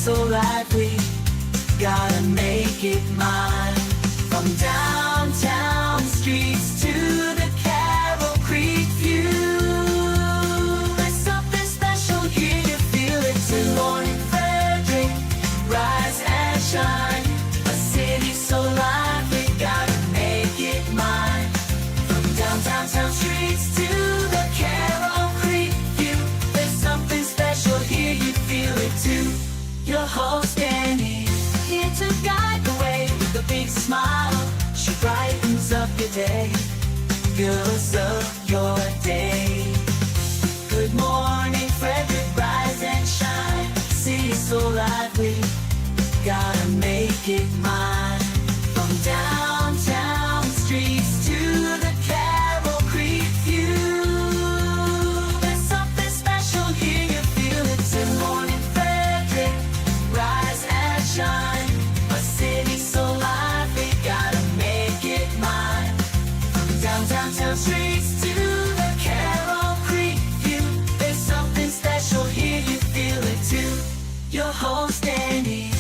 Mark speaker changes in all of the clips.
Speaker 1: so lively, gotta make it mine. From downtown streets to the Carroll Creek view, there's something special here, you feel it too. Good morning Frederick, rise and shine. A city so lively, gotta make it mine. From downtown streets to the Carroll Creek view, there's something special here, you feel it too. Your host Dani, here to guide the way with a big smile. She brightens up your day, fills up your day. Good morning Frederick, rise and shine. City so lively, gotta make it mine. From downtown streets to the Carroll Creek view, there's something special here, you feel it too. Good morning Frederick, rise and shine. A city so lively, gotta make it mine. From downtown streets to the Carroll Creek view, there's something special here, you feel it too. Your host Dani,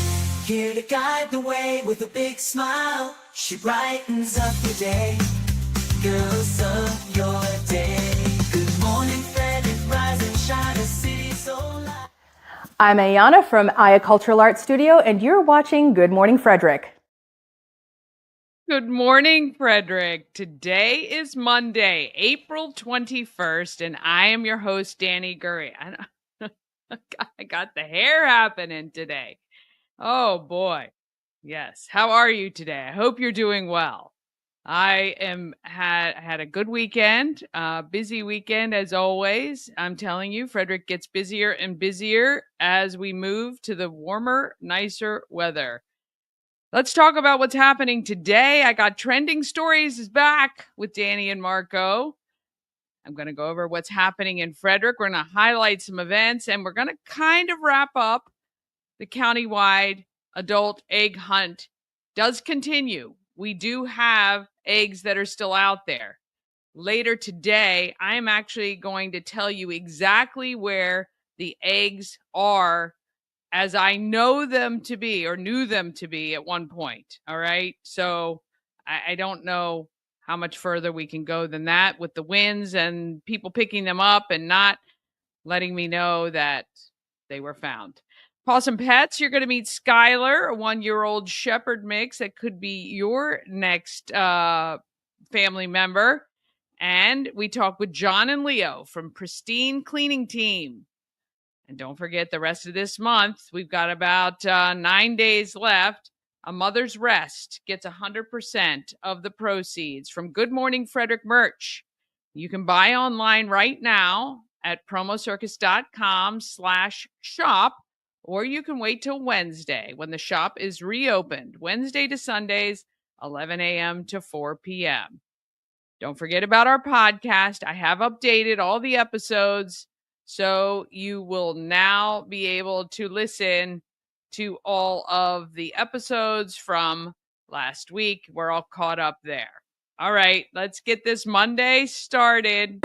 Speaker 1: here to guide the way with a big smile. She brightens up your day, fills up your day. Good morning Frederick, rise and shine. A city so lively.
Speaker 2: I'm Ayana from Aya Cultural Arts Studio, and you're watching Good Morning Frederick.
Speaker 3: Good morning, Frederick. Today is Monday, April 21st, and I am your host, Dani Gurry. I got the hair happening today. Oh, boy. Yes. How are you today? I hope you're doing well. I had a good weekend, busy weekend as always. I'm telling you, Frederick gets busier and busier as we move to the warmer, nicer weather. Let's talk about what's happening today. I got Trending Stories is back with Dani and Marco. I'm going to go over what's happening in Frederick. We're going to highlight some events, and we're going to kind of wrap up the countywide adult egg hunt does continue. We do have eggs that are still out there. Later today, I'm actually going to tell you exactly where the eggs are as I know them to be or knew them to be at one point. All right. So I don't know how much further we can go than that with the winds and people picking them up and not letting me know that they were found. Pawsome Pets, you're going to meet Skylar, a 1-year-old shepherd mix that could be your next family member. And we talk with Jon and Leo from Pristine Cleaning Team. And don't forget, the rest of this month, we've got about 9 days left. A Mother's Rest gets 100% of the proceeds from Good Morning Frederick merch. You can buy online right now at promocircus.com/shop, or you can wait till Wednesday when the shop is reopened, Wednesday to Sundays, 11 a.m. to 4 p.m. Don't forget about our podcast. I have updated all the episodes, so you will now be able to listen to all of the episodes from last week. We're all caught up there. All right, let's get this Monday started.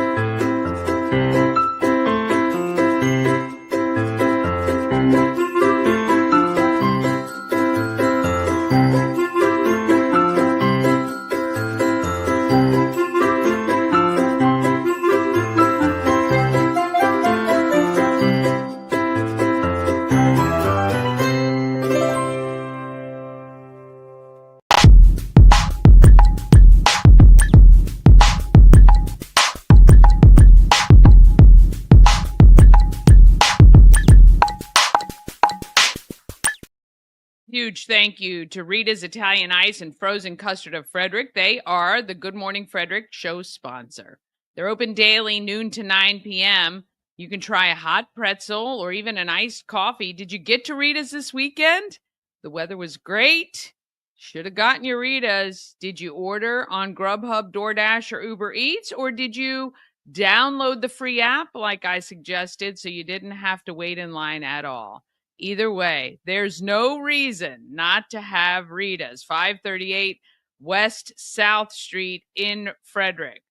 Speaker 3: Huge thank you to Rita's Italian Ice and Frozen Custard of Frederick. They are the Good Morning Frederick show sponsor. They're open daily, noon to 9 p.m. You can try a hot pretzel or even an iced coffee. Did you get to Rita's this weekend? The weather was great. Should have gotten your Rita's. Did you order on Grubhub, DoorDash, or Uber Eats? Or did you download the free app like I suggested so you didn't have to wait in line at all? Either way, there's no reason not to have Rita's, 538 West South Street in Frederick.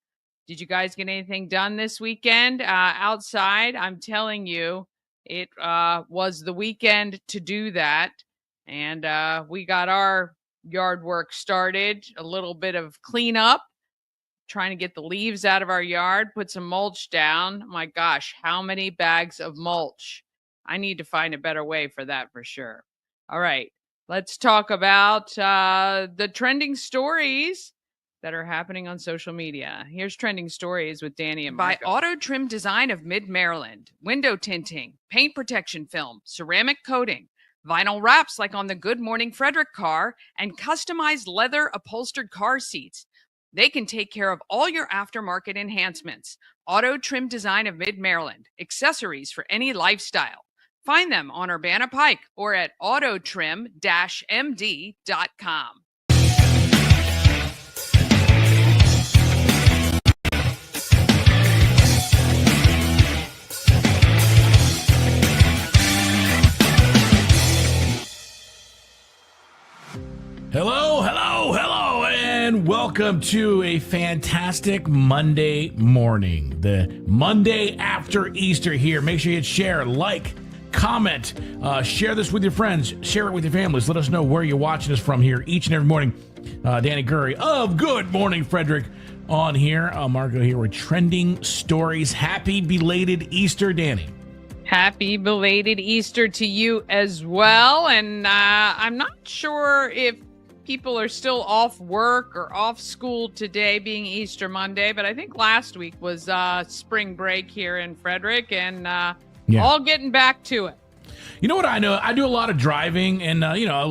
Speaker 3: Did you guys get anything done this weekend outside? I'm telling you, It was the weekend to do that. And we got our yard work started, a little bit of cleanup, trying to get the leaves out of our yard, put some mulch down. My gosh, how many bags of mulch? I need to find a better way for that for sure. All right, let's talk about the trending stories that are happening on social media. Here's trending stories with Dani and Marco. By Auto Trim Design of Mid-Maryland. Window tinting, paint protection film, ceramic coating, vinyl wraps like on the Good Morning Frederick car, and customized leather upholstered car seats. They can take care of all your aftermarket enhancements. Auto Trim Design of Mid-Maryland. Accessories for any lifestyle. Find them on Urbana Pike or at autotrim-md.com.
Speaker 4: Hello, hello, hello, and welcome to a fantastic Monday morning. The Monday after Easter here. Make sure you hit share, like, comment, share this with your friends, share it with your families. Let us know where you're watching us from here each and every morning. Dani Curry of Good Morning Frederick on here. Marco here with trending stories. Happy belated Easter, Dani.
Speaker 3: Happy belated Easter to you as well. And I'm not sure if people are still off work or off school today, being Easter Monday, but I think last week was spring break here in Frederick, and all getting back to it.
Speaker 4: You know what I know? I do a lot of driving, and,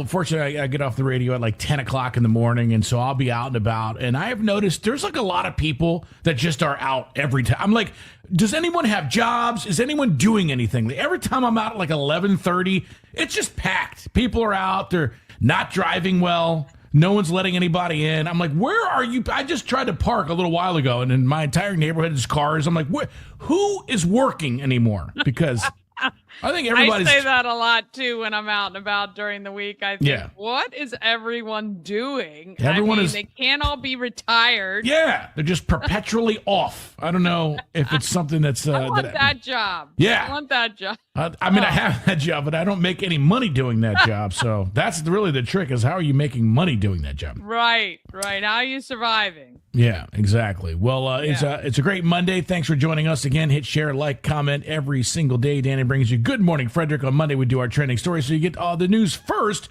Speaker 4: fortunately, I get off the radio at like 10 o'clock in the morning, and so I'll be out and about, and I have noticed there's like a lot of people that just are out every time. I'm like, does anyone have jobs? Is anyone doing anything? Every time I'm out at like 11:30, it's just packed. People are out. They're not driving well. No one's letting anybody in. I'm like, where are you? I just tried to park a little while ago, and in my entire neighborhood is cars. I'm like, who is working anymore? Because I think everybody's...
Speaker 3: I say that a lot, too, when I'm out and about during the week. I think, what is everyone doing? They can't all be retired.
Speaker 4: Yeah, they're just perpetually off. I don't know if it's something that's...
Speaker 3: I want that job.
Speaker 4: Yeah.
Speaker 3: I want that job.
Speaker 4: I have that job, but I don't make any money doing that job. So that's really the trick, is how are you making money doing that job?
Speaker 3: Right. How are you surviving?
Speaker 4: Yeah, exactly. Well, it's a great Monday. Thanks for joining us again. Hit share, like, comment every single day. Dani brings you Good Morning Frederick. On Monday, we do our trending stories, so you get the news first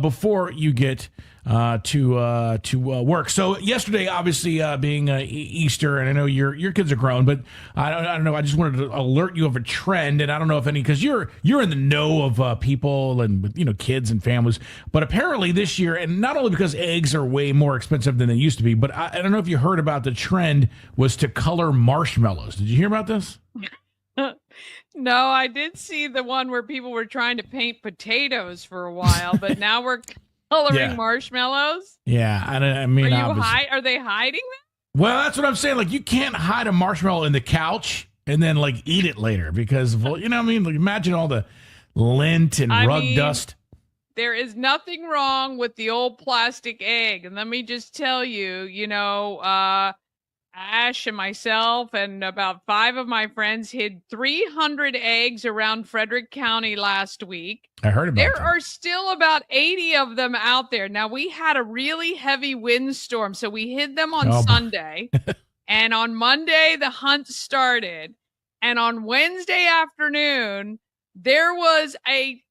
Speaker 4: before you get to work. So yesterday, obviously, being Easter, and I know your kids are grown, but I don't know. I just wanted to alert you of a trend, and I don't know if any, because you're in the know of people and kids and families. But apparently this year, and not only because eggs are way more expensive than they used to be, but I don't know if you heard about the trend was to color marshmallows. Did you hear about this?
Speaker 3: No, I did see the one where people were trying to paint potatoes for a while, but now we're coloring marshmallows.
Speaker 4: Yeah, I mean,
Speaker 3: are they hiding them?
Speaker 4: Well, that's what I'm saying. Like, you can't hide a marshmallow in the couch and then like eat it later because of, like, imagine all the lint and rug dust.
Speaker 3: There is nothing wrong with the old plastic egg, and let me just tell you, Ash and myself and about 5 of my friends hid 300 eggs around Frederick County last week.
Speaker 4: I heard about
Speaker 3: There
Speaker 4: that.
Speaker 3: are still about 80 of them out there. Now, we had a really heavy windstorm, so we hid them on Sunday. And on Monday, the hunt started. And on Wednesday afternoon, there was a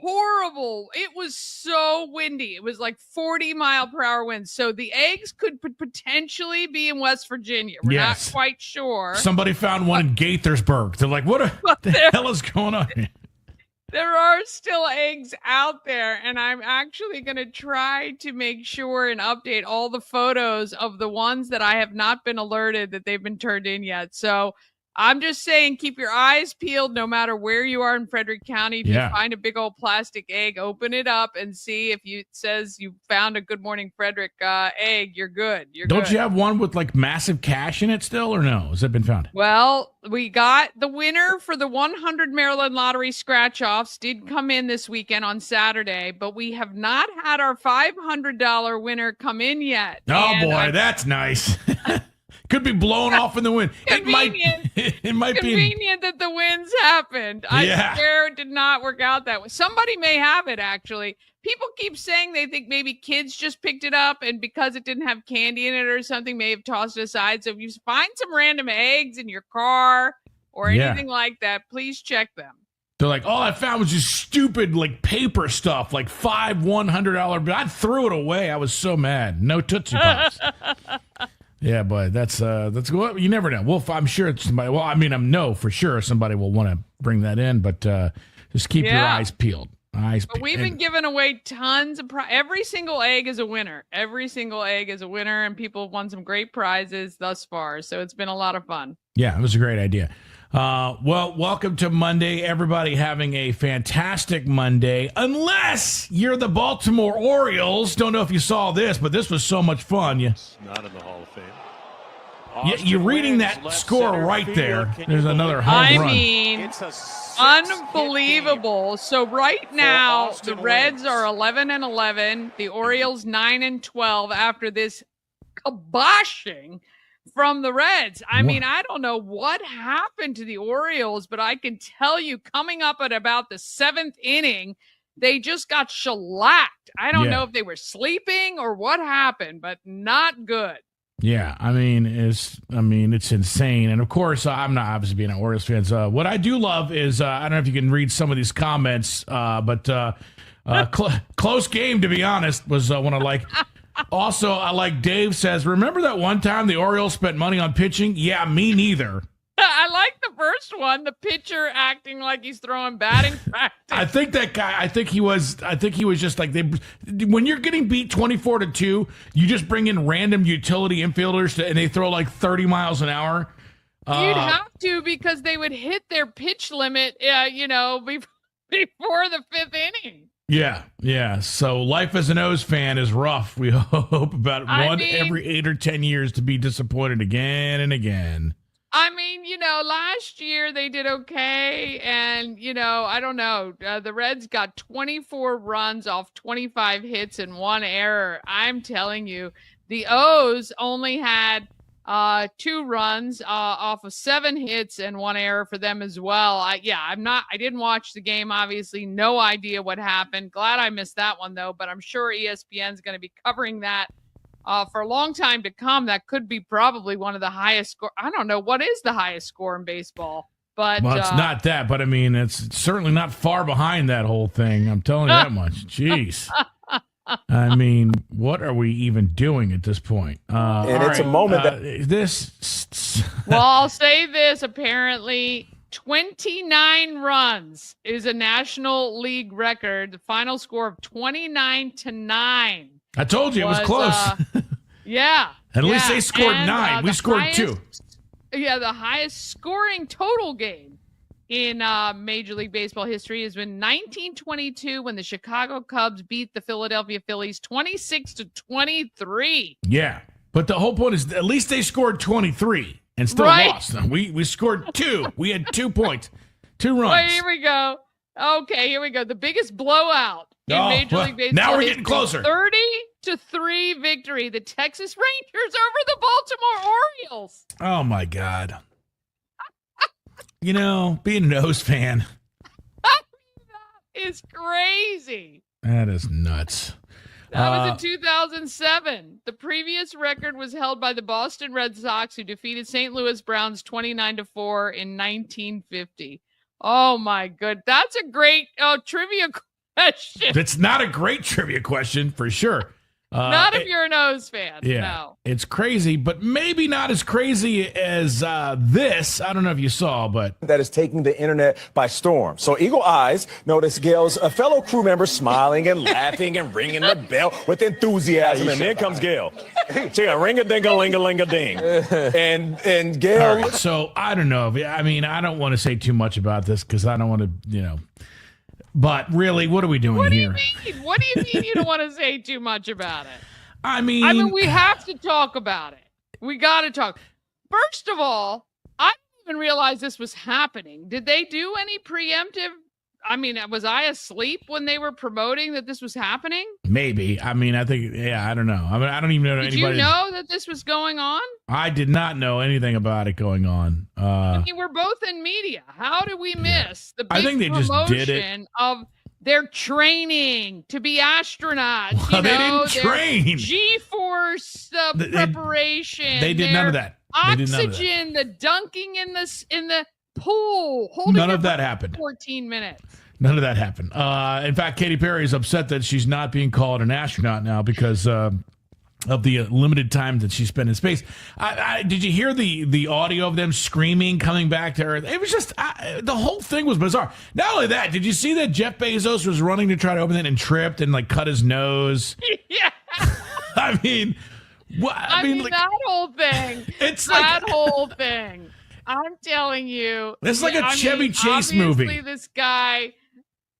Speaker 3: it was so windy. It was like 40-mile-per-hour winds. So the eggs could potentially be in West Virginia. We're not quite sure.
Speaker 4: Somebody found one in Gaithersburg. They're like, what the hell is going on here?
Speaker 3: There are still eggs out there, and I'm actually going to try to make sure and update all the photos of the ones that I have not been alerted that they've been turned in yet. So I'm just saying, keep your eyes peeled no matter where you are in Frederick County. If you find a big old plastic egg, open it up and see if it says you found a Good Morning Frederick egg. You're good.
Speaker 4: Don't you have one with like massive cash in it still, or no? Has that been found?
Speaker 3: Well, we got the winner for the 100 Maryland Lottery scratch-offs did come in this weekend on Saturday, but we have not had our $500 winner come in yet.
Speaker 4: Oh, boy, that's nice. Could be blown off in the wind.
Speaker 3: Convenient.
Speaker 4: It might be
Speaker 3: Convenient that the winds happened. I swear it did not work out that way. Somebody may have it, actually. People keep saying they think maybe kids just picked it up, and because it didn't have candy in it or something, may have tossed it aside. So if you find some random eggs in your car or anything like that, please check them.
Speaker 4: They're like, all I found was just stupid, like, paper stuff, like $100 bill. I threw it away. I was so mad. No Tootsie Pops. Yeah, but that's well, you never know. I'm sure it's somebody. Well, I mean, I know for sure somebody will want to bring that in, but just keep your eyes peeled.
Speaker 3: But we've been giving away tons of every single egg is a winner. Every single egg is a winner, and people have won some great prizes thus far. So it's been a lot of fun. Yeah,
Speaker 4: it was a great idea. Well, welcome to Monday. Everybody having a fantastic Monday, unless you're the Baltimore Orioles. Don't know if you saw this, but this was so much fun.
Speaker 5: Not in the Hall of Fame.
Speaker 4: You're reading that score right there. There's another home run.
Speaker 3: I mean, unbelievable. So right now, the Reds are 11-11. The Orioles 9-12 after this kiboshing from the Reds. I mean, I don't know what happened to the Orioles, but I can tell you coming up at about the 7th inning, they just got shellacked. I don't know if they were sleeping or what happened, but not good.
Speaker 4: Yeah, it's insane. And of course, I'm not obviously being an Orioles fans. What I do love is, I don't know if you can read some of these comments, but close game, to be honest, was one I like. Also, I like Dave says, remember that one time the Orioles spent money on pitching? Yeah, me neither.
Speaker 3: I like the first one, the pitcher acting like he's throwing batting practice.
Speaker 4: I think that guy, I think he was just like, when you're getting beat 24-2, you just bring in random utility infielders and they throw like 30 miles an hour.
Speaker 3: You'd have to, because they would hit their pitch limit, before the 5th inning.
Speaker 4: Yeah. So life as an O's fan is rough. We hope about every 8 or 10 years to be disappointed again and again.
Speaker 3: I mean, last year they did okay. And, I don't know. The Reds got 24 runs off 25 hits and 1 error. I'm telling you, the O's only had 2 runs off of 7 hits and 1 error for them as well. I didn't watch the game, obviously. No idea what happened. Glad I missed that one, though. But I'm sure ESPN's going to be covering that for a long time to come. That could be probably one of the highest score. I don't know what is the highest score in baseball, but
Speaker 4: it's not that. But I mean, it's certainly not far behind that whole thing. I'm telling you that much. Jeez. I mean, what are we even doing at this point?
Speaker 6: And it's a moment
Speaker 3: Well, I'll say this. Apparently, 29 runs is a National League record. The final score of 29-9.
Speaker 4: I told you it was close.
Speaker 3: Yeah.
Speaker 4: At least they scored 9. We scored 2.
Speaker 3: Yeah, the highest scoring total game in Major League Baseball history has been 1922 when the Chicago Cubs beat the Philadelphia Phillies 26-23.
Speaker 4: Yeah, but the whole point is at least they scored 23 and still lost. We scored 2. We had 2 points, 2 runs.
Speaker 3: Well, here we go. Okay, here we go. The biggest blowout in Major League Baseball.
Speaker 4: Now we're getting closer.
Speaker 3: 30-3 victory. The Texas Rangers over the Baltimore Orioles.
Speaker 4: Oh my God. Being an O's fan.
Speaker 3: That is crazy.
Speaker 4: That is nuts.
Speaker 3: That was in 2007. The previous record was held by the Boston Red Sox, who defeated St. Louis Browns 29-4 in 1950. Oh my good. That's a great trivia question.
Speaker 4: It's not a great trivia question for sure.
Speaker 3: Not if you're an O's fan.
Speaker 4: Yeah,
Speaker 3: no.
Speaker 4: It's crazy, but maybe not as crazy as this. I don't know if you saw, but
Speaker 6: that is taking the internet by storm. So Eagle Eyes noticed Gail's fellow crew members smiling and laughing and ringing the bell with enthusiasm. And then comes Gail. She got ring-a-ding-a-ling-a-ling-a-ding. And Gail.
Speaker 4: All right, so I don't know. I mean, I don't want to say too much about this because I don't want to, But really, what are we doing here?
Speaker 3: What do you mean you don't want to say too much about it?
Speaker 4: I mean,
Speaker 3: we have to talk about it. We got to talk. First of all, I didn't even realize this was happening. Did they do any preemptive I mean, was I asleep when they were promoting that this was happening?
Speaker 4: Maybe. I mean, I think, I don't know. I mean, I don't even know
Speaker 3: Did
Speaker 4: anybody.
Speaker 3: you know that this was going on?
Speaker 4: I did not know anything about it going on.
Speaker 3: I mean, we're both in media. How did we miss the big
Speaker 4: I think they just did it.
Speaker 3: of their training to be astronauts?
Speaker 4: Well, they didn't train.
Speaker 3: G-force preparation.
Speaker 4: They did none of that.
Speaker 3: Oxygen, the dunking in the pool.
Speaker 4: None of that happened.
Speaker 3: 14 minutes.
Speaker 4: None of that happened. In fact, Katy Perry is upset that she's not being called an astronaut now because of the limited time that she spent in space. Did you hear the audio of them screaming coming back to Earth? It was just, the whole thing was bizarre. Not only that, did you see that Jeff Bezos was running to try to open it and tripped and like cut his nose?
Speaker 3: Yeah.
Speaker 4: I mean, what?
Speaker 3: I mean
Speaker 4: like,
Speaker 3: that whole thing.
Speaker 4: It's
Speaker 3: that
Speaker 4: like,
Speaker 3: whole thing. I'm telling you.
Speaker 4: It's like a Chevy Chase movie.
Speaker 3: Obviously, this guy,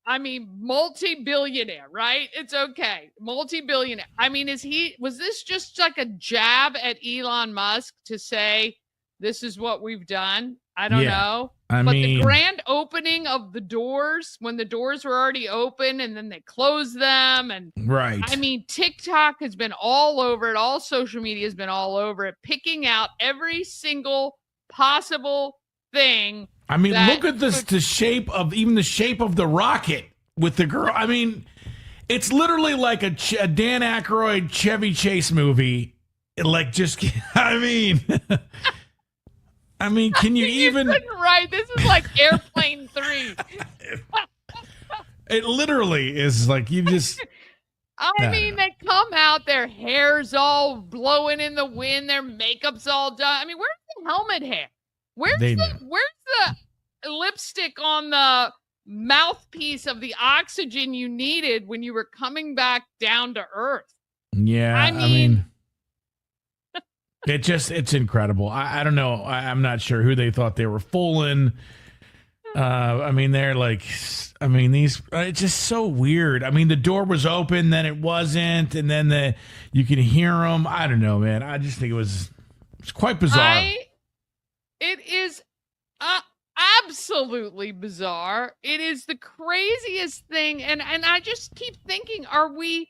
Speaker 3: I mean, multi-billionaire, right? It's okay. Multi-billionaire. I mean, was this just like a jab at Elon Musk to say, this is what we've done? I don't know. But the grand opening of the doors, when the doors were already open and then they closed them. And
Speaker 4: right.
Speaker 3: I mean, TikTok has been all over it. All social media has been all over it, picking out every single possible thing.
Speaker 4: I mean, look at this, the shape of the rocket with the girl. I mean, it's literally like a Dan Aykroyd Chevy Chase movie. Like, just, I mean, can you even?
Speaker 3: Right. This is like Airplane 3.
Speaker 4: It literally is like you just.
Speaker 3: I mean, they come out, their hair's all blowing in the wind, their makeup's all done. I mean, where's the helmet hair? Where's the lipstick on the mouthpiece of the oxygen you needed when you were coming back down to Earth?
Speaker 4: Yeah, I mean it's incredible. I don't know. I'm not sure who they thought they were fooling. I mean, they're like, it's just so weird. I mean, the door was open, then it wasn't, and then you can hear them. I don't know, man. I just think it's quite bizarre.
Speaker 3: It is absolutely bizarre. It is the craziest thing, and I just keep tithinking, are we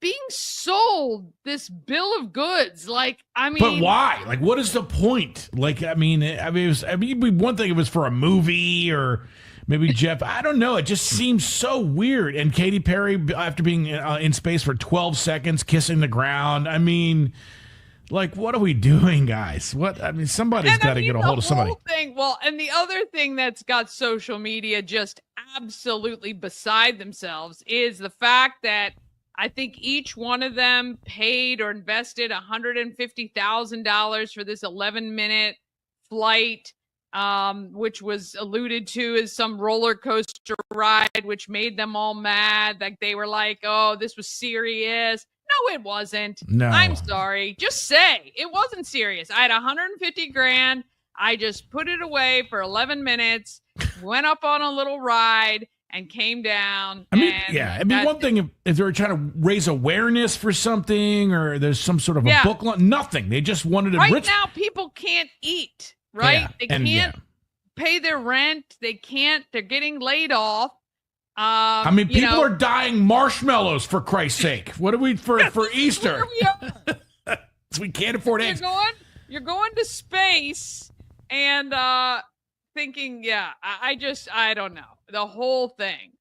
Speaker 3: being sold this bill of goods? Like, I mean,
Speaker 4: but why? Like, what is the point? Like, it was one thing if it was for a movie or maybe Jeff. I don't know. It just seems so weird. And Katy Perry, after being in space for 12 seconds, kissing the ground. I mean, like, what are we doing, guys? Somebody's got to get a hold of somebody.
Speaker 3: And the other thing that's got social media just absolutely beside themselves is the fact that I think each one of them paid or invested $150,000 for this 11-minute flight, which was alluded to as some roller coaster ride, which made them all mad. Like, they were like, oh, this was serious. No, it wasn't.
Speaker 4: No.
Speaker 3: I'm sorry. Just say it wasn't serious. I had 150 grand. I just put it away for 11 minutes, went up on a little ride, and came down.
Speaker 4: It'd be one thing if they were trying to raise awareness for something or there's some sort of a book launch. Nothing. They just wanted to.
Speaker 3: Right now, people can't eat, right? They can't pay their rent. They can't. They're getting laid off.
Speaker 4: People are dying marshmallows, for Christ's sake. What are we for Easter? So we can't afford eggs.
Speaker 3: You're going to space and thinking, I don't know. The whole thing,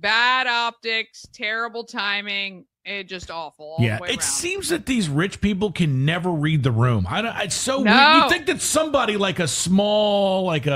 Speaker 3: bad optics, terrible timing. It just awful. All the way around.
Speaker 4: Seems that these rich people can never read the room. It's so weird. You think that somebody like a small, like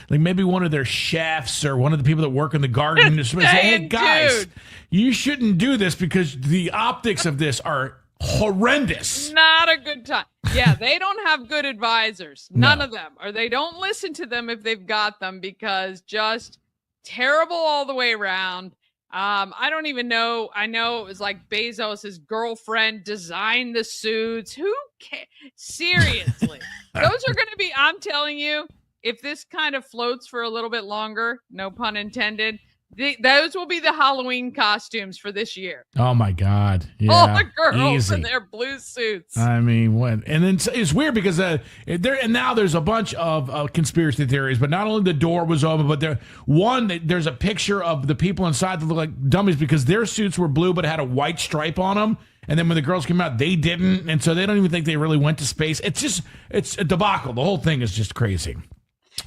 Speaker 4: maybe one of their chefs or one of the people that work in the garden is say, hey guys, you shouldn't do this because the optics of this are horrendous.
Speaker 3: Not a good time. Yeah, they don't have good advisors. None of them. Or they don't listen to them if they've got them, because just terrible all the way around. I don't even know. I know it was like Bezos' girlfriend designed the suits. Who cares? Seriously. Those are going to be, I'm telling you, if this kind of floats for a little bit longer, no pun intended, Those will be the Halloween costumes for this year.
Speaker 4: Oh my God! Yeah,
Speaker 3: All the girls
Speaker 4: easy.
Speaker 3: in their blue suits.
Speaker 4: I mean, what? And then it's weird because now there's a bunch of conspiracy theories. But not only the door was open, but there's a picture of the people inside that look like dummies because their suits were blue but had a white stripe on them. And then when the girls came out, they didn't, and so they don't even think they really went to space. It's a debacle. The whole thing is just crazy.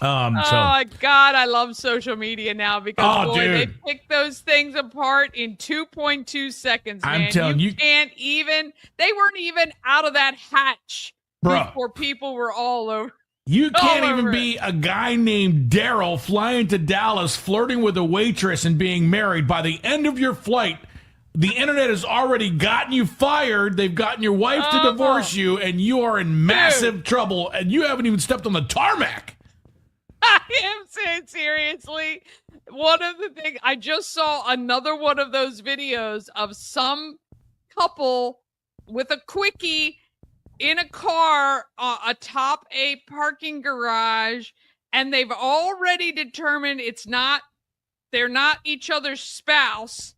Speaker 3: Oh my God, I love social media now because they pick those things apart in 2.2 seconds, man.
Speaker 4: I'm telling you,
Speaker 3: can't even, they weren't even out of that hatch before people were all over.
Speaker 4: You can't even be a guy named Daryl flying to Dallas, flirting with a waitress and being married. By the end of your flight, the internet has already gotten you fired. They've gotten your wife to divorce you, and you are in massive trouble, and you haven't even stepped on the tarmac.
Speaker 3: I am saying seriously. One of the things, I just saw another one of those videos of some couple with a quickie in a car atop a parking garage, and they've already determined they're not each other's spouse.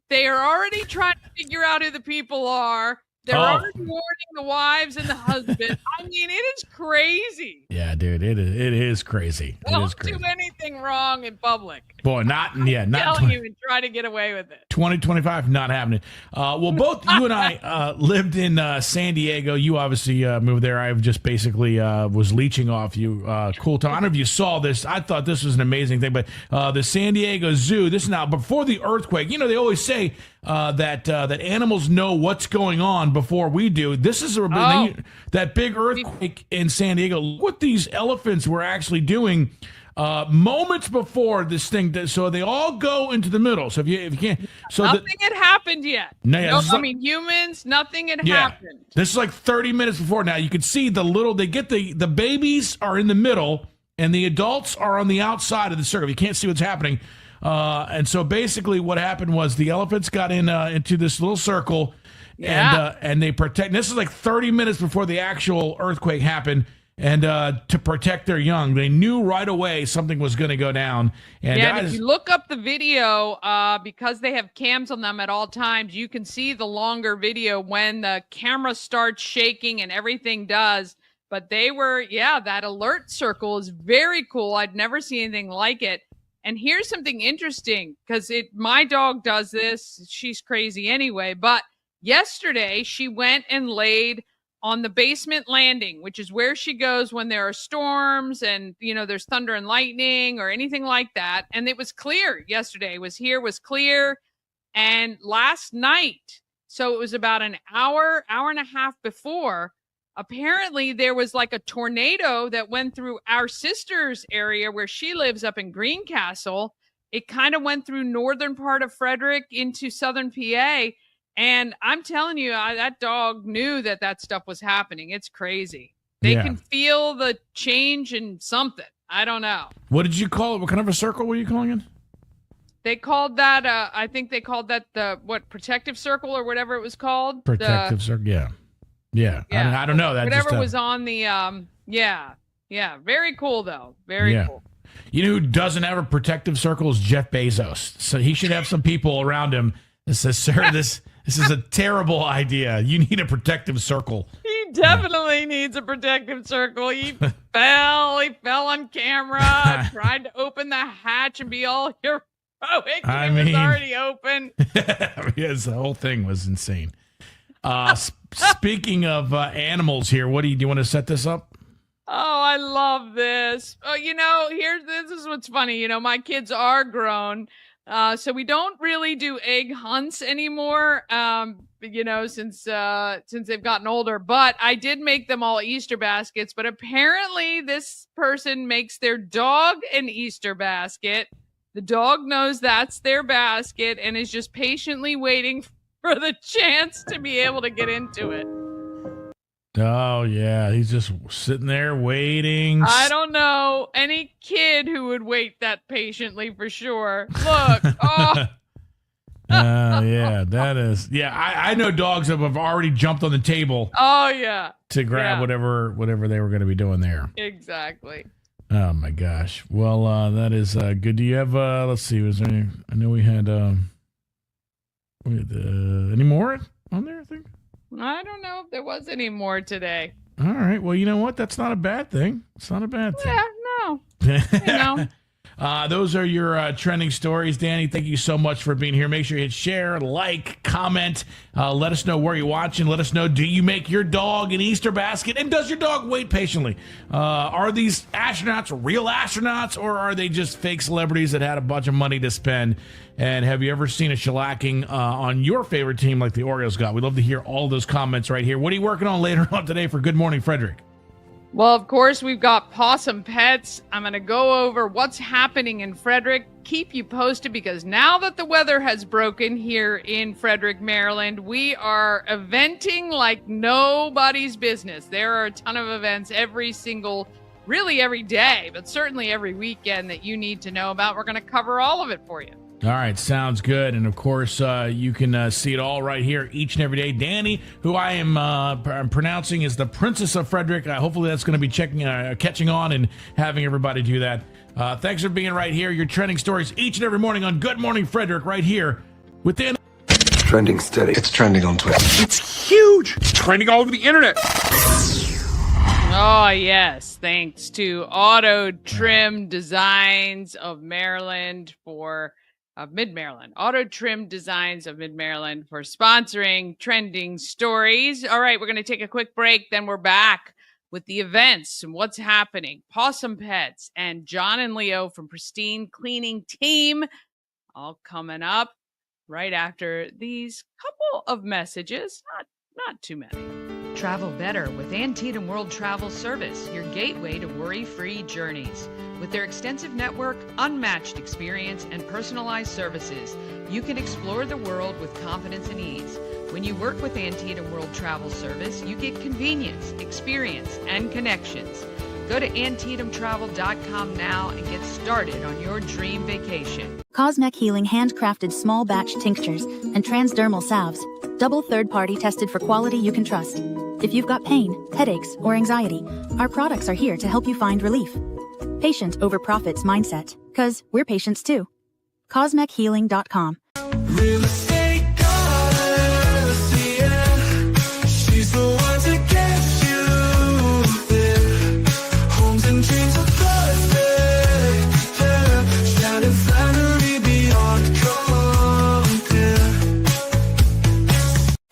Speaker 3: They are already trying to figure out who the people are. They're already warning the wives and the husband. I mean, it is crazy.
Speaker 4: Yeah, dude, it is crazy.
Speaker 3: Don't do anything wrong in public.
Speaker 4: Boy, not
Speaker 3: telling you and try to get away with it.
Speaker 4: 2025, not happening. Well, both you and I lived in San Diego. You obviously moved there. I just basically was leeching off you. Cool time. I don't know if you saw this. I thought this was an amazing thing, but the San Diego Zoo, this is now before the earthquake. You know, they always say that animals know what's going on before we do. This is that big earthquake in San Diego. Look what these elephants were actually doing moments before this thing. So they all go into the middle. So if you can't,
Speaker 3: nothing had happened yet. Humans, nothing had happened.
Speaker 4: This is like 30 minutes before. Now you can see the babies are in the middle and the adults are on the outside of the circle. You can't see what's happening. And so basically what happened was the elephants got into this little circle and they protect. This is like 30 minutes before the actual earthquake happened. And to protect their young, they knew right away something was going to go down. And
Speaker 3: if you look up the video, because they have cams on them at all times, you can see the longer video when the camera starts shaking and everything does. But that alert circle is very cool. I'd never seen anything like it. And here's something interesting, because my dog does this. She's crazy anyway. But yesterday, she went and laid on the basement landing, which is where she goes when there are storms and, there's thunder and lightning or anything like that. And it was clear yesterday. Was clear. And last night, so it was about an hour and a half before, apparently there was like a tornado that went through our sister's area where she lives up in Greencastle. It kind of went through northern part of Frederick into southern PA. And I'm telling you, that dog knew that stuff was happening. It's crazy. They can feel the change in something. I don't know.
Speaker 4: What did you call it? What kind of a circle were you calling it?
Speaker 3: They called that, I think they called that protective circle or whatever it was called.
Speaker 4: Protective circle, yeah. I don't know. That
Speaker 3: whatever was on the, very cool though. Very cool.
Speaker 4: You know who doesn't have a protective circle is Jeff Bezos. So he should have some people around him that says, sir, this is a terrible idea. You need a protective circle.
Speaker 3: He definitely needs a protective circle. He fell on camera, tried to open the hatch and be all heroic. It was already open.
Speaker 4: Yes, the whole thing was insane. Speaking of animals here, do you want to set this up?
Speaker 3: Oh, I love this. Oh, this is what's funny. My kids are grown. So we don't really do egg hunts anymore, since they've gotten older. But I did make them all Easter baskets. But apparently this person makes their dog an Easter basket. The dog knows that's their basket and is just patiently waiting for the chance to be able to get into it.
Speaker 4: Oh, yeah. He's just sitting there waiting.
Speaker 3: I don't know any kid who would wait that patiently for sure. Look. Oh.
Speaker 4: Yeah, that is. Yeah, I know dogs that have already jumped on the table.
Speaker 3: Oh, yeah.
Speaker 4: To grab whatever they were going to be doing there.
Speaker 3: Exactly.
Speaker 4: Oh my gosh. Well, that is good. Do you have? Let's see. Was there any? I know we had any more on there? I think.
Speaker 3: I don't know if there was any more today.
Speaker 4: All right. Well, you know what? That's not a bad thing. It's not a bad thing.
Speaker 3: Yeah, no. You know.
Speaker 4: Those are your trending stories. Dani, thank you so much for being here. Make sure you hit share, like, comment. Let us know where you're watching. Let us know, do you make your dog an Easter basket? And does your dog wait patiently? Are these astronauts real astronauts, or are they just fake celebrities that had a bunch of money to spend? And have you ever seen a shellacking on your favorite team like the Orioles got? We'd love to hear all those comments right here. What are you working on later on today for Good Morning Frederick?
Speaker 3: Well, of course, we've got Pawsome Pets. I'm going to go over what's happening in Frederick, keep you posted, because now that the weather has broken here in Frederick, Maryland, we are eventing like nobody's business. There are a ton of events every day, but certainly every weekend that you need to know about. We're going to cover all of it for you.
Speaker 4: All right, sounds good. And of course, you can see it all right here each and every day. Dani, who I am pronouncing is the Princess of Frederick. Hopefully that's going to be catching on and having everybody do that. Thanks for being right here. Your trending stories each and every morning on Good Morning Frederick right here within.
Speaker 5: Trending steady. It's trending on Twitter.
Speaker 7: It's huge. It's trending all over the internet.
Speaker 3: Oh, yes. Thanks to Auto Trim Designs of Maryland Mid-Maryland. Auto Trim Designs of Mid-Maryland for sponsoring trending stories. All right, we're going to take a quick break. Then we're back with the events and what's happening. Pawsome Pets and Jon and Leo from Pristine Cleaning Team all coming up right after these couple of messages. Not too many.
Speaker 8: Travel better with Antietam World Travel Service, your gateway to worry-free journeys. With their extensive network, unmatched experience, and personalized services, you can explore the world with confidence and ease. When you work with Antietam World Travel Service, you get convenience, experience, and connections. Go to AntietamTravel.com now and get started on your dream vacation.
Speaker 9: Cosmec Healing handcrafted small batch tinctures and transdermal salves, double third-party tested for quality you can trust. If you've got pain, headaches, or anxiety, our products are here to help you find relief. Patient over profits mindset, 'cause we're patients too. CosmecHealing.com.
Speaker 1: Real estate goddess, yeah. She's the one to get you there. Homes and dreams are perfect, yeah. Shining flattery beyond compare.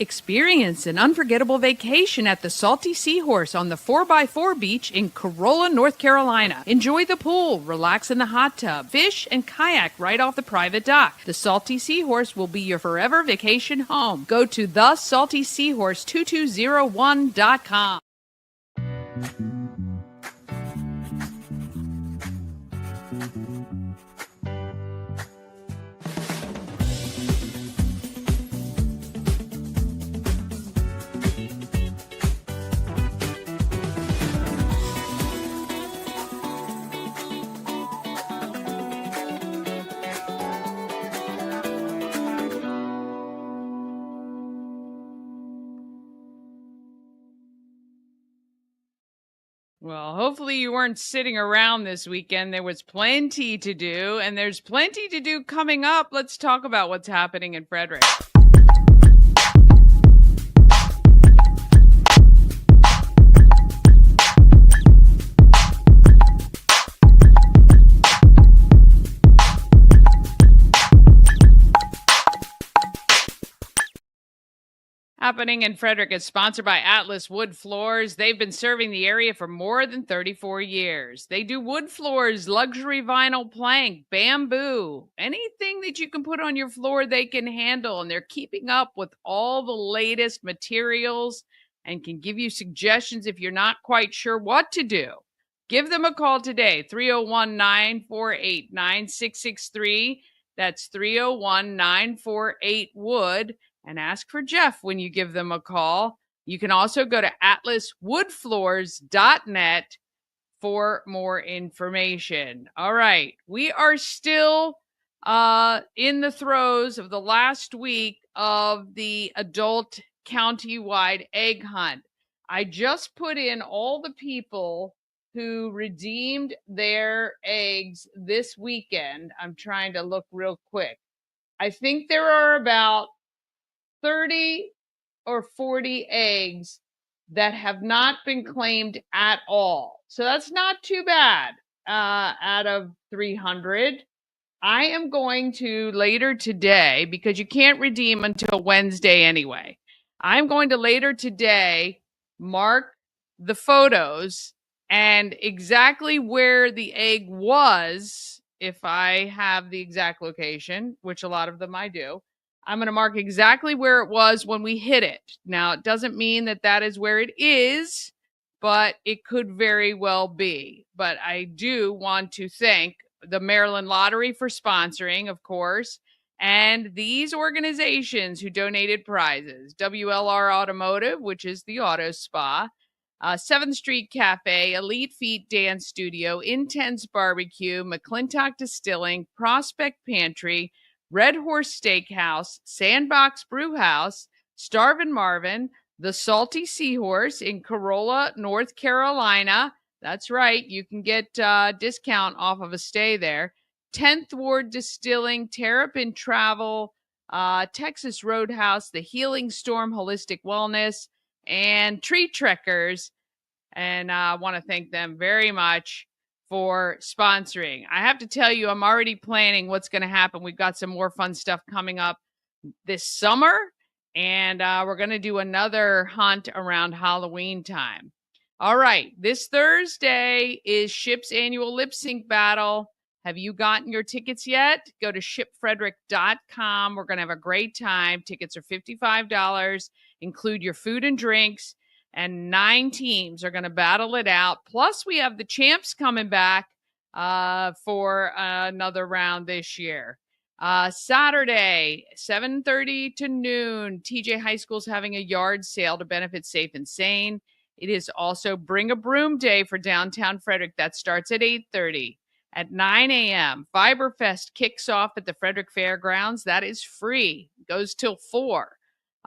Speaker 3: Experience an unforgettable vacation at the Salty Seahorse on the 4x4 beach in Corolla, North Carolina. Enjoy the pool, relax in the hot tub, fish, and kayak right off the private dock. The Salty Seahorse will be your forever vacation home. Go to thesaltyseahorse2201.com. Well, hopefully you weren't sitting around this weekend. There was plenty to do, and there's plenty to do coming up. Let's talk about what's happening in Frederick. Happening in Frederick is sponsored by Atlas Wood Floors. They've been serving the area for more than 34 years. They do wood floors, luxury vinyl plank, bamboo, anything that you can put on your floor they can handle. And they're keeping up with all the latest materials and can give you suggestions if you're not quite sure what to do. Give them a call today, 301-948-9663. That's 301-948-WOOD. And ask for Jeff when you give them a call. You can also go to atlaswoodfloors.net for more information. All right. We are still in the throes of the last week of the adult countywide egg hunt. I just put in all the people who redeemed their eggs this weekend. I'm trying to look real quick. I think there are about 30 or 40 eggs that have not been claimed at all. So that's not too bad out of 300. I am going to later today, because you can't redeem until Wednesday anyway. I'm going to later today mark the photos and exactly where the egg was, if I have the exact location, which a lot of them I do. I'm going to mark exactly where it was when we hit it. Now, it doesn't mean that that is where it is, but it could very well be. But I do want to thank the Maryland Lottery for sponsoring, of course, and these organizations who donated prizes: WLR Automotive, which is the auto spa, 7th Street Cafe, Elite Feet Dance Studio, Intense Barbecue, McClintock Distilling, Prospect Pantry, Red Horse Steakhouse, Sandbox Brew House, Starvin' Marvin, The Salty Seahorse in Corolla, North Carolina. That's right. You can get discount off of a stay there. 10th Ward Distilling, Terrapin Travel, Texas Roadhouse, The Healing Storm Holistic Wellness, and Tree Trekkers. And I want to thank them very much for sponsoring. I have to tell you, I'm already planning what's going to happen. We've got some more fun stuff coming up this summer, and we're going to do another hunt around Halloween time. All right, this Thursday is SHIP's annual lip sync battle. Have you gotten your tickets yet? Go to shipfrederick.com. We're going to have a great time. Tickets are $55, include your food and drinks, and 9 teams are going to battle it out. Plus, we have the champs coming back for another round this year. Saturday, 7:30 to noon, TJ High School's having a yard sale to benefit Safe and Sane. It is also Bring a Broom Day for downtown Frederick. That starts at 8:30. At 9 a.m., Fiberfest kicks off at the Frederick Fairgrounds. That is free. Goes till 4.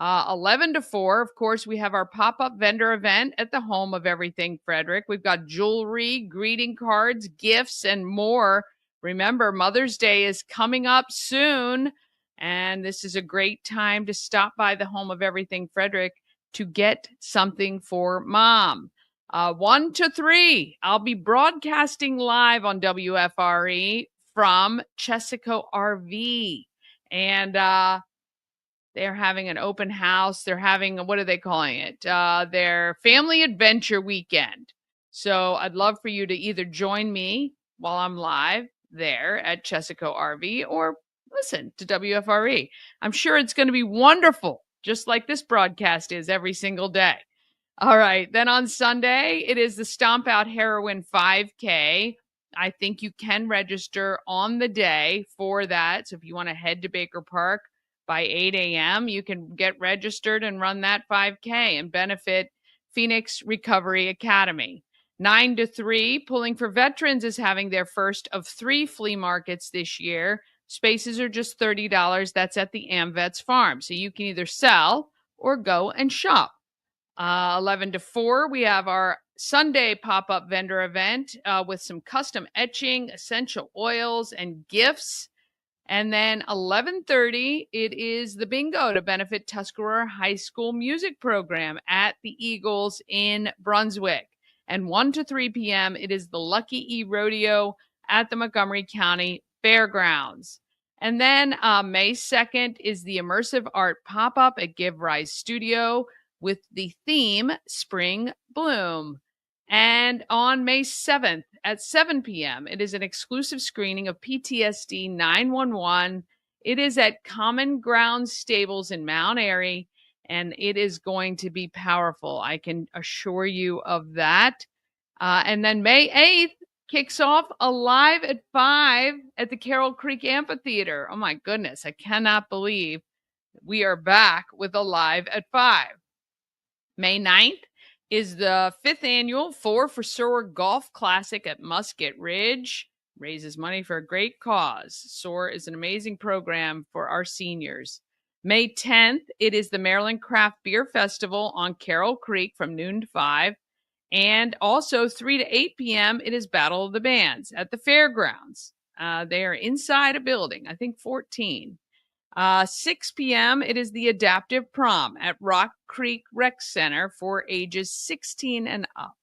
Speaker 3: 11 to 4, of course, we have our pop-up vendor event at the home of everything Frederick. We've got jewelry, greeting cards, gifts, and more. Remember, Mother's Day is coming up soon, and this is a great time to stop by the home of everything Frederick to get something for Mom. 1 to 3, I'll be broadcasting live on WFRE from Chesapeake RV. And they're having an open house. They're having, what are they calling it? Their family adventure weekend. So I'd love for you to either join me while I'm live there at Chesapeake RV or listen to WFRE. I'm sure it's going to be wonderful, just like this broadcast is every single day. All right. Then on Sunday, it is the Stomp Out Heroin 5K. I think you can register on the day for that. So if you want to head to Baker Park by 8 a.m., you can get registered and run that 5K and benefit Phoenix Recovery Academy. 9 to 3, Pulling for Veterans is having their first of 3 flea markets this year. Spaces are just $30. That's at the AmVets Farm. So you can either sell or go and shop. 11 to 4, we have our Sunday pop-up vendor event with some custom etching, essential oils, and gifts. And then 11:30, it is the bingo to benefit Tuscarora High School music program at the Eagles in Brunswick. And 1 to 3 p.m., it is the Lucky E Rodeo at the Montgomery County Fairgrounds. And then May 2nd is the Immersive Art Pop-Up at Give Rise Studio with the theme Spring Bloom. And on May 7th at 7 p.m., it is an exclusive screening of PTSD 911. It is at Common Ground Stables in Mount Airy, and it is going to be powerful. I can assure you of that. And then May 8th kicks off Alive at 5 at the Carroll Creek Amphitheater. Oh my goodness, I cannot believe we are back with Alive at 5. May 9th is the 5th annual 4 for SOAR Golf Classic at Musket Ridge. Raises money for a great cause. SOAR is an amazing program for our seniors. May 10th, it is the Maryland Craft Beer Festival on Carroll Creek from noon to 5. And also 3 to 8 p.m., it is Battle of the Bands at the fairgrounds. They are inside a building, I think 14. 6 p.m., it is the Adaptive Prom at Rock Creek Rec Center for ages 16 and up.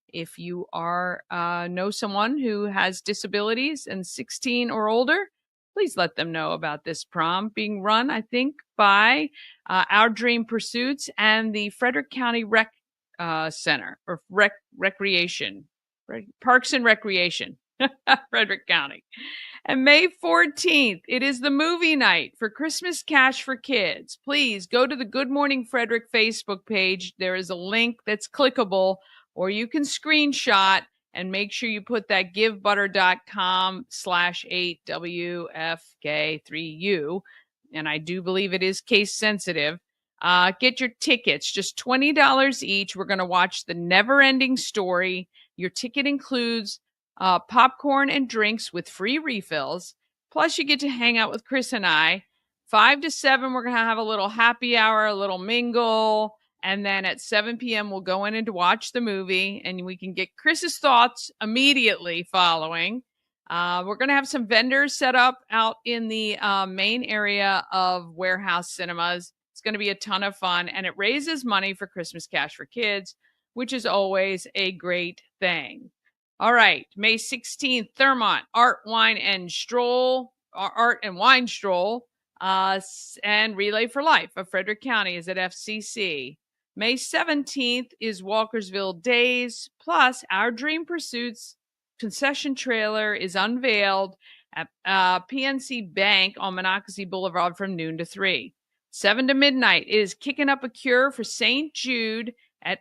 Speaker 3: If you know someone who has disabilities and 16 or older, please let them know about this prom being run, I think, by Our Dream Pursuits and the Frederick County Rec Center, or Recreation, Parks and Recreation, Frederick County. And May 14th, it is the movie night for Christmas Cash for Kids. Please go to the Good Morning Frederick Facebook page. There is a link that's clickable, or you can screenshot and make sure you put that givebutter.com/8WFK3U. And I do believe it is case sensitive. Get your tickets, just $20 each. We're going to watch The Never-Ending Story. Your ticket includes popcorn and drinks with free refills. Plus, you get to hang out with Chris and I. 5 to 7, we're going to have a little happy hour, a little mingle. And then at 7 p.m., we'll go in and watch the movie, and we can get Chris's thoughts immediately following. We're going to have some vendors set up out in the main area of Warehouse Cinemas. It's going to be a ton of fun, and it raises money for Christmas Cash for Kids, which is always a great thing. All right, May 16th, Thermont Art and Wine Stroll, and Relay for Life of Frederick County is at FCC. May 17th is Walkersville Days, plus Our Dream Pursuits concession trailer is unveiled at PNC Bank on Monocacy Boulevard from noon to 3. 7 to midnight is Kicking Up a Cure for St. Jude at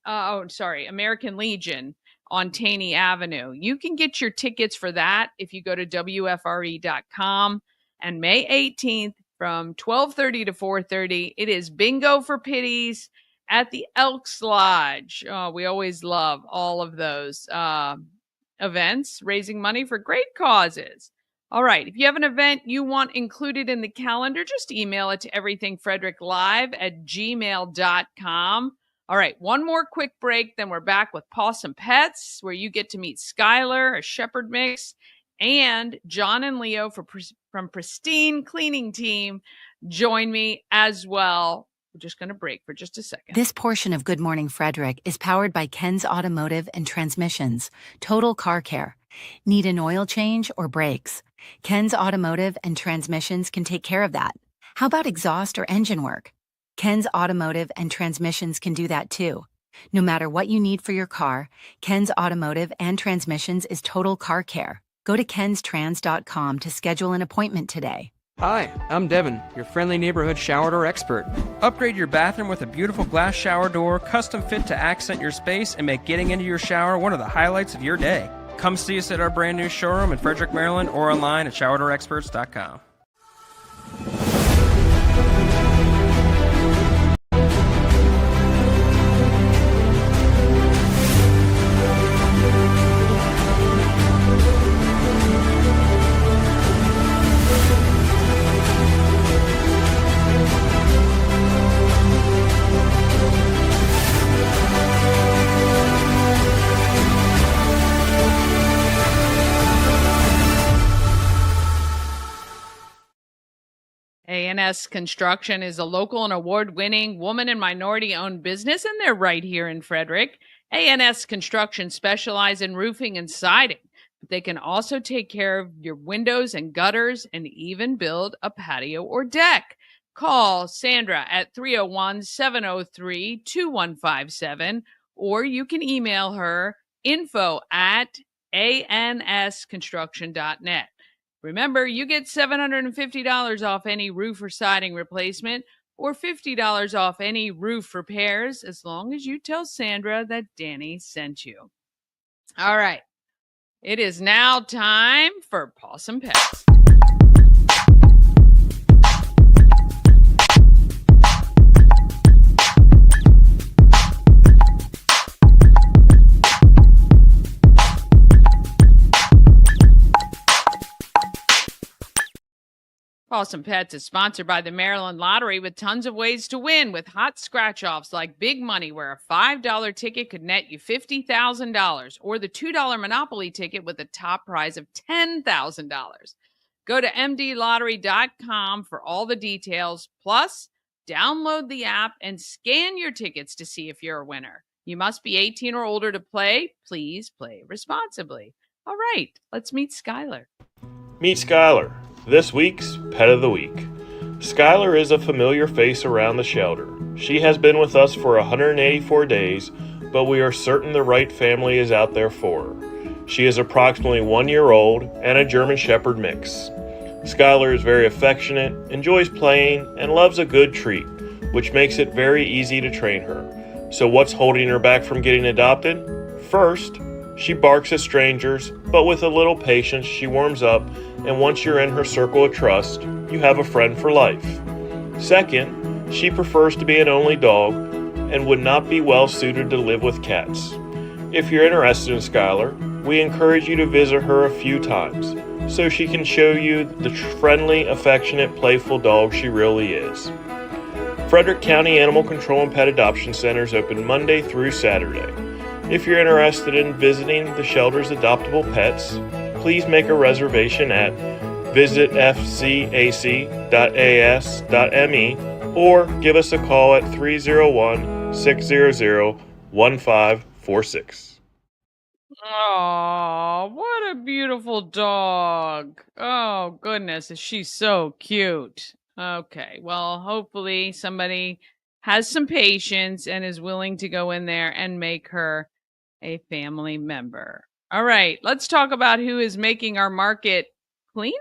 Speaker 3: American Legion on Taney Avenue. You can get your tickets for that if you go to WFRE.com. And May 18th, from 12:30 to 4:30, it is Bingo for Pities at the Elks Lodge. We always love all of those events, raising money for great causes. All right, if you have an event you want included in the calendar, just email it to everythingfredericklive@gmail.com. All right, one more quick break, then we're back with Pawsome Pets, where you get to meet Skylar, a shepherd mix, and Jon and Leo from Pristine Cleaning Team join me as well. We're just going to break for just a second.
Speaker 10: This portion of Good Morning Frederick is powered by Ken's Automotive and Transmissions, Total Car Care. Need an oil change or brakes? Ken's Automotive and Transmissions can take care of that. How about exhaust or engine work? Ken's Automotive and Transmissions can do that too. No matter what you need for your car, Ken's Automotive and Transmissions is Total Car Care. Go to kenstrans.com to schedule an appointment today.
Speaker 11: Hi, I'm Devin, your friendly neighborhood shower door expert. Upgrade your bathroom with a beautiful glass shower door, custom fit to accent your space and make getting into your shower one of the highlights of your day. Come see us at our brand new showroom in Frederick, Maryland, or online at showerdoorexperts.com.
Speaker 3: A&S Construction is a local and award-winning woman and minority-owned business, and they're right here in Frederick. A&S Construction specializes in roofing and siding, but they can also take care of your windows and gutters and even build a patio or deck. Call Sandra at 301-703-2157, or you can email her info@ansconstruction.net. Remember, you get $750 off any roof or siding replacement or $50 off any roof repairs as long as you tell Sandra that Dani sent you. All right. It is now time for Pawsome Pets. Pawsome Pets is sponsored by the Maryland Lottery with tons of ways to win with hot scratch-offs like Big Money, where a $5 ticket could net you $50,000, or the $2 Monopoly ticket with a top prize of $10,000. Go to mdlottery.com for all the details. Plus, download the app and scan your tickets to see if you're a winner. You must be 18 or older to play. Please play responsibly. All right, let's meet Skylar.
Speaker 12: Meet Skylar, this week's Pet of the Week. Skylar is a familiar face around the shelter. She has been with us for 184 days, but we are certain the right family is out there for her. She is approximately 1 year old and a German Shepherd mix. Skylar is very affectionate, enjoys playing, and loves a good treat, which makes it very easy to train her. So what's holding her back from getting adopted? First, she barks at strangers, but with a little patience she warms up, and once you're in her circle of trust, you have a friend for life. Second, she prefers to be an only dog and would not be well suited to live with cats. If you're interested in Skylar, we encourage you to visit her a few times so she can show you the friendly, affectionate, playful dog she really is. Frederick County Animal Control and Pet Adoption Centers open Monday through Saturday. If you're interested in visiting the shelter's adoptable pets, please make a reservation at visitfcac.as.me or give us a call at 301-600-1546.
Speaker 3: Oh, what a beautiful dog. Oh, goodness, is she so cute. Okay, well, hopefully somebody has some patience and is willing to go in there and make her a family member. All right, let's talk about who is making our market cleaner.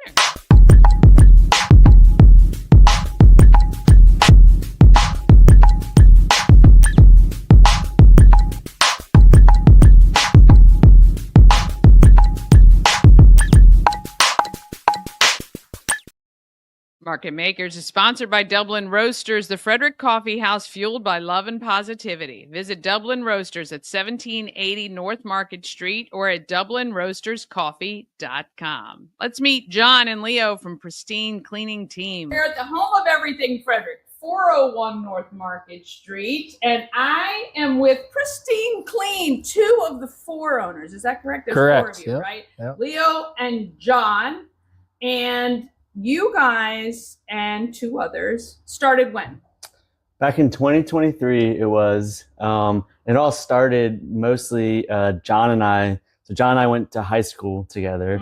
Speaker 3: Market Makers is sponsored by Dublin Roasters, the Frederick coffee house fueled by love and positivity. Visit Dublin Roasters at 1780 North Market Street or at DublinRoastersCoffee.com. Let's meet Jon and Leo from Pristine Cleaning Team.
Speaker 13: We're at the home of everything Frederick, 401 North Market Street, and I am with Pristine Clean, two of the four owners. Is that correct? There's
Speaker 14: correct.
Speaker 13: Four of you,
Speaker 14: Yep.
Speaker 13: right?
Speaker 14: Yep.
Speaker 13: Leo and Jon, and you guys and two others started when?
Speaker 14: Back in 2023, it was. It all started mostly Jon and I. So Jon and I went to high school together,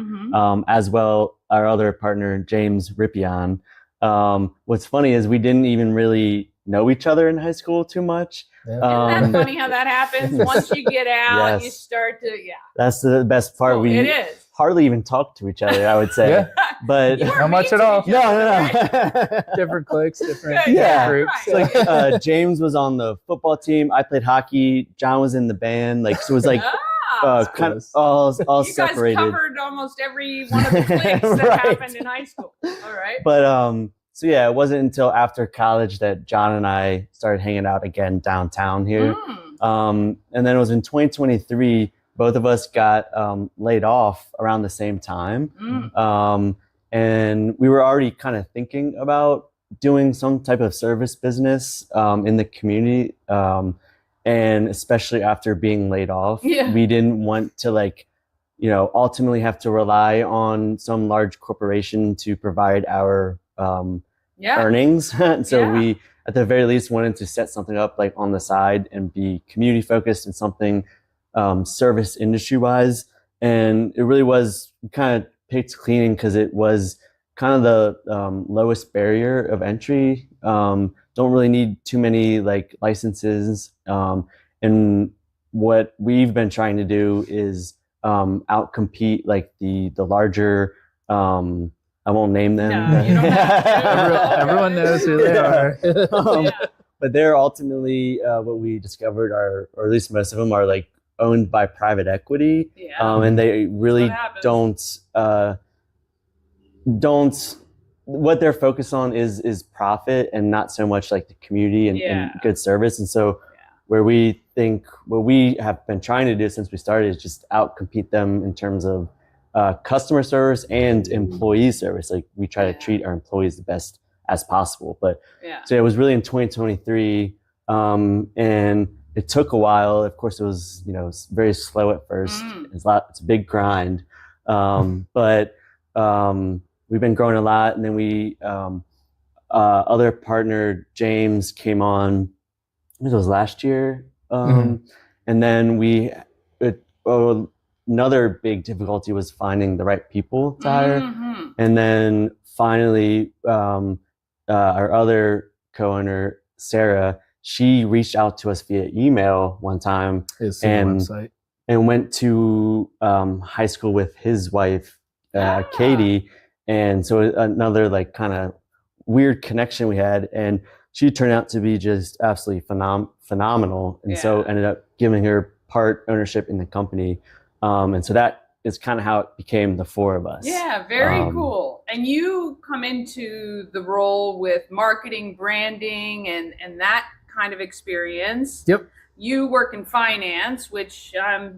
Speaker 14: as well our other partner, James Rippion. What's funny is we didn't even really know each other in high school too much.
Speaker 13: Isn't that funny how that happens? Once you get out, you start to,
Speaker 14: That's the best part.
Speaker 13: Oh,
Speaker 14: we
Speaker 13: it is.
Speaker 14: hardly even talk to each other, I would say.
Speaker 15: Yeah.
Speaker 14: But
Speaker 15: Not much at all.
Speaker 14: No.
Speaker 15: Different cliques, different groups.
Speaker 14: It's like James was on the football team. I played hockey. Jon was in the band. Like, so it was like kind of all
Speaker 13: you
Speaker 14: separated.
Speaker 13: guys covered almost every one of the cliques that happened in high school. All right.
Speaker 14: But so yeah, it wasn't until after college that Jon and I started hanging out again downtown here. And then it was in 2023, both of us got laid off around the same time. And we were already kind of thinking about doing some type of service business in the community. And especially after being laid off, we didn't want to ultimately have to rely on some large corporation to provide our earnings. So we, at the very least, wanted to set something up like on the side and be community focused and something service industry wise. And it really was kind of picked cleaning because it was kind of the lowest barrier of entry. Don't really need too many licenses. And what we've been trying to do is outcompete the larger, I won't name them.
Speaker 13: No, you don't have to.
Speaker 15: Everyone knows who they are.
Speaker 14: But they're ultimately what we discovered are, or at least most of them are owned by private equity. And they really don't what they're focused on is profit and not so much the community and good service. And so where we think what we have been trying to do since we started is just outcompete them in terms of customer service and employee service. Like we try to treat our employees the best as possible. But so it was really in 2023, and it took a while. Of course, it was very slow at first. It's a big grind, but we've been growing a lot. And then we other partner James came on. I think it was last year, and then another big difficulty was finding the right people to hire. And then finally, our other co-owner, Sarah, she reached out to us via email one time and went to high school with his wife, Katie. And so another like kind of weird connection we had. And she turned out to be just absolutely phenomenal. And so ended up giving her part ownership in the company. And so that is kind of how it became the four of us.
Speaker 13: Yeah, very cool. And you come into the role with marketing, branding, and that kind of experience.
Speaker 15: Yep.
Speaker 13: You work in finance, which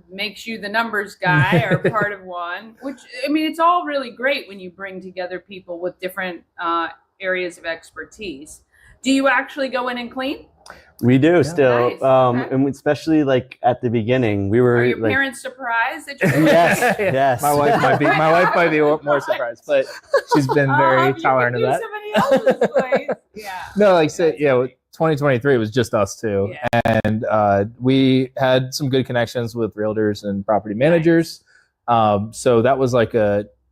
Speaker 13: makes you the numbers guy or part of one, which, I mean, it's all really great when you bring together people with different areas of expertise. Do you actually go in and clean?
Speaker 14: We do still,
Speaker 13: Nice. Okay.
Speaker 14: and especially like at the beginning, we were.
Speaker 13: Are your
Speaker 14: like,
Speaker 13: parents surprised that you're
Speaker 14: Yes, yes.
Speaker 15: My wife might be more surprised, but she's been very tolerant of that.
Speaker 13: Somebody else's place. Yeah.
Speaker 15: No, like say, 2023 was just us two, and we had some good connections with realtors and property managers. So that was like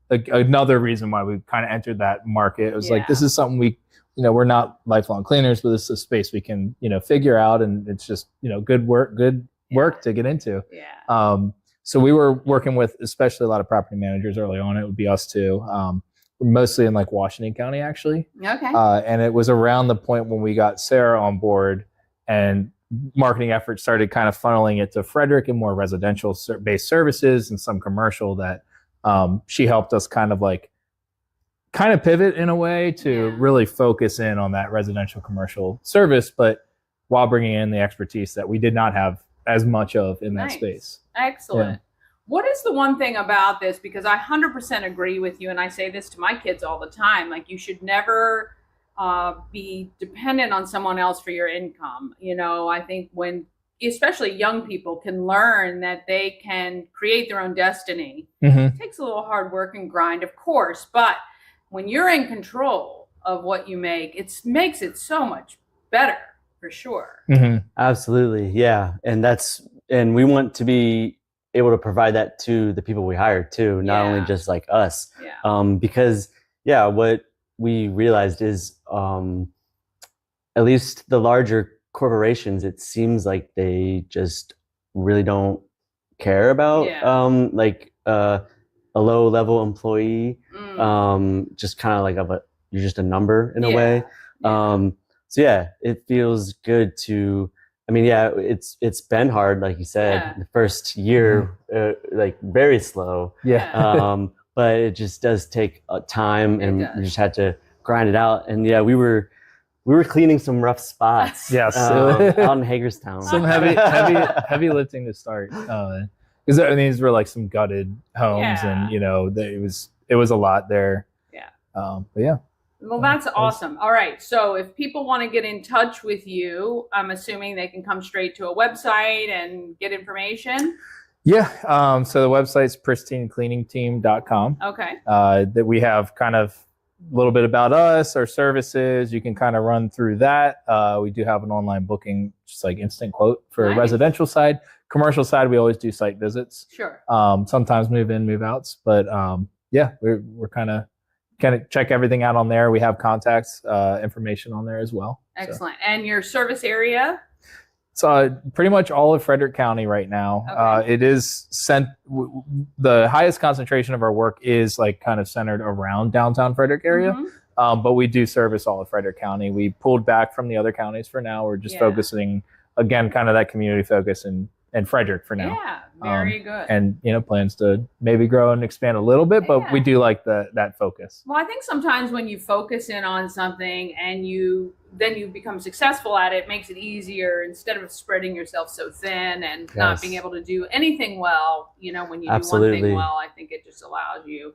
Speaker 15: another reason why we kind of entered that market. It was like, this is something we're not lifelong cleaners, but this is a space we can figure out, and it's just good work to get into. So we were working with especially a lot of property managers early on. It would be us too. Mostly in like Washington County, actually.
Speaker 13: Okay.
Speaker 15: And it was around the point when we got Sarah on board and marketing efforts started kind of funneling it to Frederick and more residential based services and some commercial that she helped us kind of pivot in a way to really focus in on that residential commercial service, but while bringing in the expertise that we did not have as much of in that space.
Speaker 13: Excellent.
Speaker 15: Yeah.
Speaker 13: What is the one thing about this? Because I 100% agree with you, and I say this to my kids all the time. Like, you should never be dependent on someone else for your income. I think when, especially young people, can learn that they can create their own destiny. It takes a little hard work and grind, of course, but when you're in control of what you make, it makes it so much better, for sure.
Speaker 14: Absolutely, yeah, and we want to be able to provide that to the people we hire too, not only just like us. Because what we realized is at least the larger corporations, it seems like they just really don't care about a low level employee, just kind of like you're just a number in a way. So it feels good to. I mean, it's been hard, like you said, the first year, like very slow. But it just does take time, and we just had to grind it out. And we were cleaning some rough spots.
Speaker 15: Yes,
Speaker 14: out in Hagerstown.
Speaker 15: Some heavy lifting to start, because these were like some gutted homes, and it was a lot there. But yeah.
Speaker 13: Well, that's awesome. All right. So if people want to get in touch with you, I'm assuming they can come straight to a website and get information.
Speaker 15: Yeah. So the website's pristinecleaningteam.com.
Speaker 13: Okay.
Speaker 15: That we have kind of a little bit about us, our services. You can kind of run through that. We do have an online booking, just like instant quote for residential side. Commercial side, we always do site visits.
Speaker 13: Sure.
Speaker 15: Sometimes move in, move outs, but we're kind of check everything out on there. We have contacts information on there as well.
Speaker 13: Excellent. So. And your service area?
Speaker 15: So pretty much all of Frederick County right now.
Speaker 13: Okay.
Speaker 15: It is the highest concentration of our work is like kind of centered around downtown Frederick area. But we do service all of Frederick County. We pulled back from the other counties for now. We're just focusing, again, kind of that community focus and in Frederick for now.
Speaker 13: Yeah, very good.
Speaker 15: And plans to maybe grow and expand a little bit, but we do like that focus.
Speaker 13: Well, I think sometimes when you focus in on something and then you become successful at it, it makes it easier instead of spreading yourself so thin and not being able to do anything well. When you do one thing well, I think it just allows you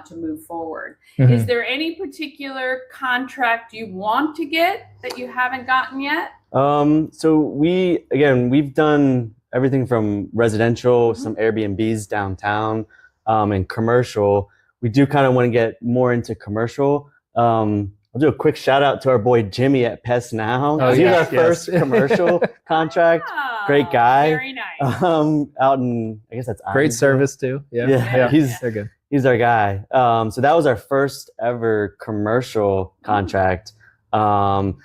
Speaker 13: to move forward.
Speaker 15: Mm-hmm.
Speaker 13: Is there any particular contract you want to get that you haven't gotten yet?
Speaker 14: So we've done everything from residential, some Airbnbs downtown, and commercial. We do kind of want to get more into commercial. I'll do a quick shout out to our boy Jimmy at Pest Now.
Speaker 15: Oh,
Speaker 14: He's our first commercial contract. Great guy.
Speaker 13: Very nice.
Speaker 14: Out in, I guess that's
Speaker 15: Great
Speaker 14: Ironton.
Speaker 15: Service too. Yeah.
Speaker 14: They're
Speaker 15: good.
Speaker 14: He's our guy. So that was our first ever commercial contract. And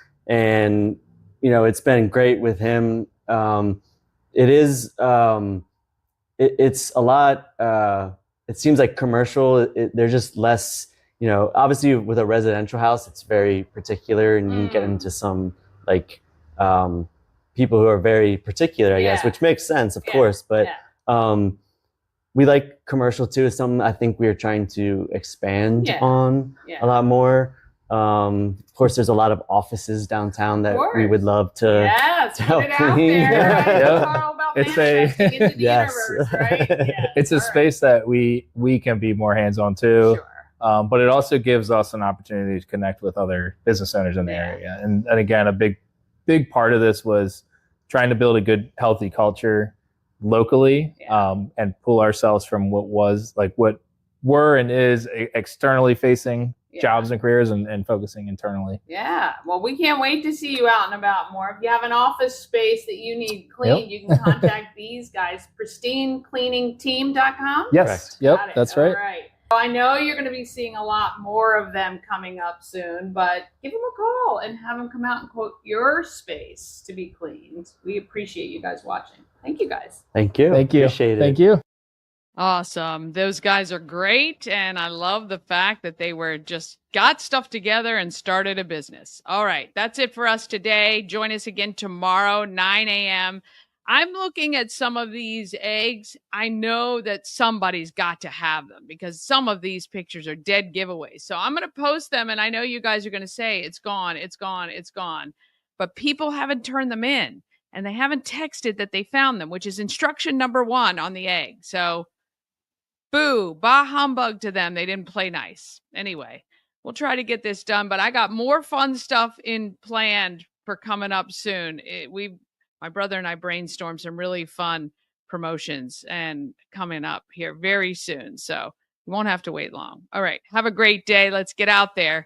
Speaker 14: it's been great with him. It is, it's a lot, it seems like commercial, they're just less, obviously with a residential house, it's very particular, and you can get into some people who are very particular, I guess, which makes sense, of course. But we like commercial too. It's something I think we are trying to expand on a lot more. Of course, there's a lot of offices downtown that we would love to help clean.
Speaker 15: It's a space that we can be more hands-on too. Sure. But it also gives us an opportunity to connect with other business owners in the area. And again, a big part of this was trying to build a good, healthy culture locally, and pull ourselves from what were and is externally facing jobs and careers and focusing internally.
Speaker 13: Yeah. Well, we can't wait to see you out and about more. If you have an office space that you need cleaned, you can contact these guys, pristinecleaningteam.com.
Speaker 15: Yes. Yep. That's right.
Speaker 13: All right. I know you're going to be seeing a lot more of them coming up soon, but give them a call and have them come out and quote your space to be cleaned. We appreciate you guys watching. Thank you guys.
Speaker 14: Thank you.
Speaker 15: Thank you.
Speaker 14: Appreciate it.
Speaker 15: Thank you.
Speaker 3: Awesome. Those guys are great. And I love the fact that they got stuff together and started a business. All right. That's it for us today. Join us again tomorrow, 9 a.m. I'm looking at some of these eggs. I know that somebody's got to have them because some of these pictures are dead giveaways. So I'm going to post them, and I know you guys are going to say it's gone, it's gone, it's gone. But people haven't turned them in, and they haven't texted that they found them, which is instruction number 1 on the egg. So boo, bah humbug to them. They didn't play nice. Anyway, we'll try to get this done, but I got more fun stuff planned for coming up soon. My brother and I brainstormed some really fun promotions and coming up here very soon. So you won't have to wait long. All right. Have a great day. Let's get out there